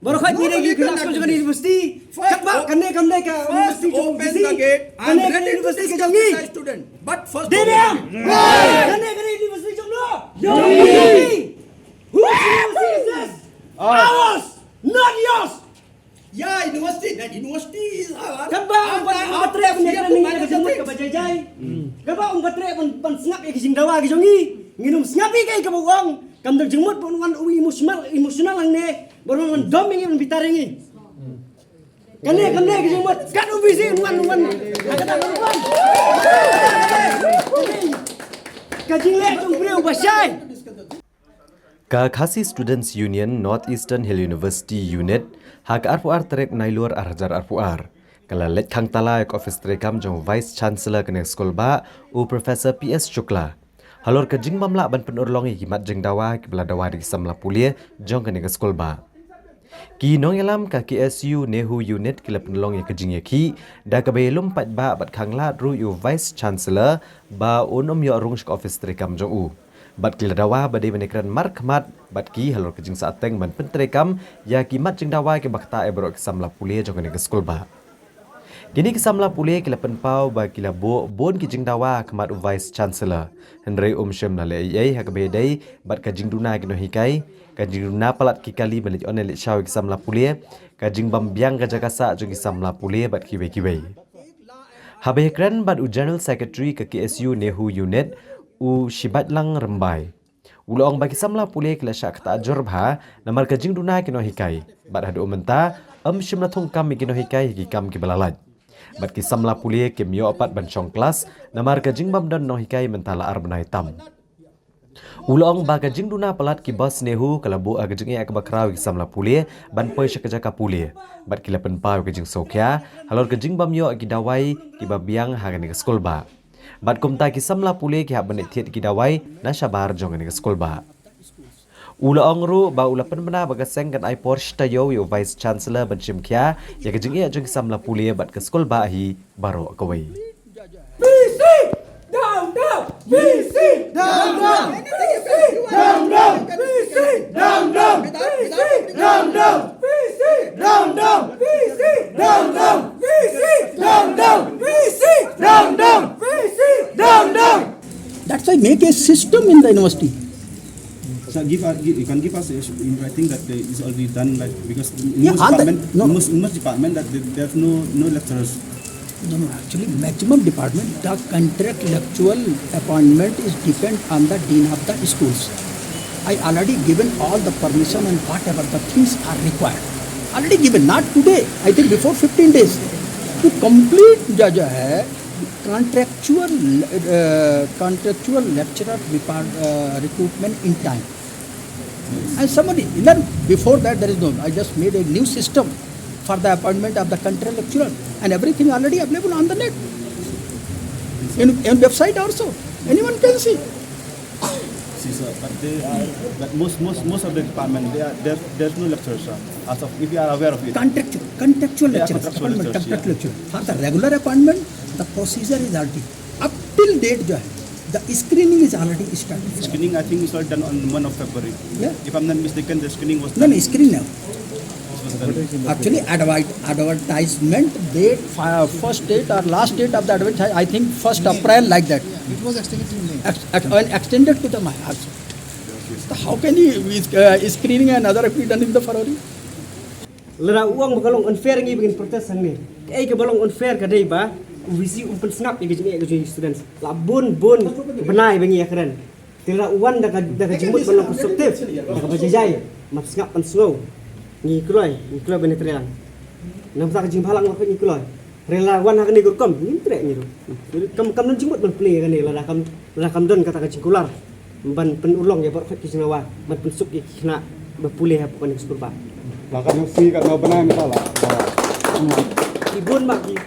Baru kau ni lagi kelas kau juga di universiti. Cepat kene ka universiti open the gate. I'm ready to discuss with the student. But first, kene universiti jom lo. Who is this? Ours, not yours. yeah, university. That university is ours. Kaba ang baterai pun dia ni ka jemut ka bajai. Kaba ang baterai pun sengap ke jing dawa ke jongi. Nginum sengapi kai ka buang. Kam dak jemut pun wan emosional ang ne. Baru wan doming yang bitaringi. Kane ke jemut. Kan ubisi wan. Agak tak wan. Kajing le jong breu basai. Khasi Students Union North Eastern Hill University Unit hak RPR terek nailur arjar RPR. Kala let khang tala ek office terekam jong Vice Chancellor kene skol ba u Professor PS Shukla. Halor ke jing mamla ban penurlongi himat jeng dawa ke bela dawa di samla pulie jong kene skol ba. Ki nong elam ka KSU Nehu Unit kila penulong ke jing ki da ke belum pat ba bat khang la ru u Vice Chancellor ba unom yo rung office terekam jong u. Bat kila dawa badai menekran markmat bat ki halor kejing saateng ban penterekam ya kimat jeng dawa ke bakta ebro kesamla pulie jong ke skol ba. Kini kesamla pulie kila penpau ba kila bon kejing dawa kemat Vice Chancellor Henry Shem nale ai hak bedai bat kejing duna kino hikai kejing duna palat kikali menit onel shaw kesamla pulie kejing bambiang kajakasa jong kesamla pulie bat kiwe. Habe kran bat General Secretary ke KSU Nehu Unit u shibat lang rembai. Ulong bagi samla pulih kila syak ta ajurba namar kajing duna kino hikai. Bat hadu menta shimna thong kam kino hikai higi kam ki balalat. Bat ki samla pulih ke mio apat ban chong kelas namar kajing bam dan no hikai mentala arbnai tam. Ulong ba kajing duna palat ki bas nehu kala bu agajing ak bakraw ki samla pulih ban poi syakajaka pulih. Bat kila penpau kajing sokya halor kajing bam yo ki dawai ki babiang hagani ke skol ba. Bat kumta ki samla pule ki hak benit thiet ki dawai na shabar jong ni skol ba. Ula ongru ba ula penmena bagaseng kan ai Porsche tayo yo Vice Chancellor ban chimkya ya ke jing jong samla pule bat ke skol ba hi baro kawai. VC down. VC down. VC down. VC down. VC down. VC down. VC down. VC down. VC down. That's why make a system in the university. So you can give us in writing that is already done, like because in most department that there's no lecturers. No, actually maximum department, the contractual appointment is depend on the dean of the schools. I already given all the permission and whatever the things are required. Already given, not today, I think before 15 days. To complete जो है contractual lecturer recruitment in time. And somebody, then before that there is no, I just made a new system for the appointment of the contract lecturer and everything already available on the net. In website also, anyone can see. See, sir, but most of the department there's no lecturers, sir. As of if you are aware of it. Contractual lecturer. For the regular appointment, the procedure is already up till date. The screening is already started. Screening, I think, is all done on 1 of February. Yeah. If I'm not mistaken, the screening was No, screening now. was done. Actually, advertisement date, first date or last date of the advertisement, I think 1st April like that. It was extended to May. Extended to the May also. So how can you screening and other be done in the February? Lera uang bakalong unfair ngi bikin protes sang ni. Kai ke balong unfair ka dei ba? Visi umpen snap ke jing students. La bon benai bengi ya keren. Tira uan da ka jimut balong konstruktif. Da ka bajai. Mat snap pan slow. Ngi kloi benet relang. Nam sa ka jing halang ko ngi kloi. Rela wan ha ka ni gurkom ngi trek ngi ro. Kam nan jimut ban play ka ni la kam don kata ka jing kular. Ban penulong ya bor ki sinawa. Man pensuk ki kena bapulih ha pokon ekspor ba. Bahkan mesti kat mau benar misalnya. Ibun mak ki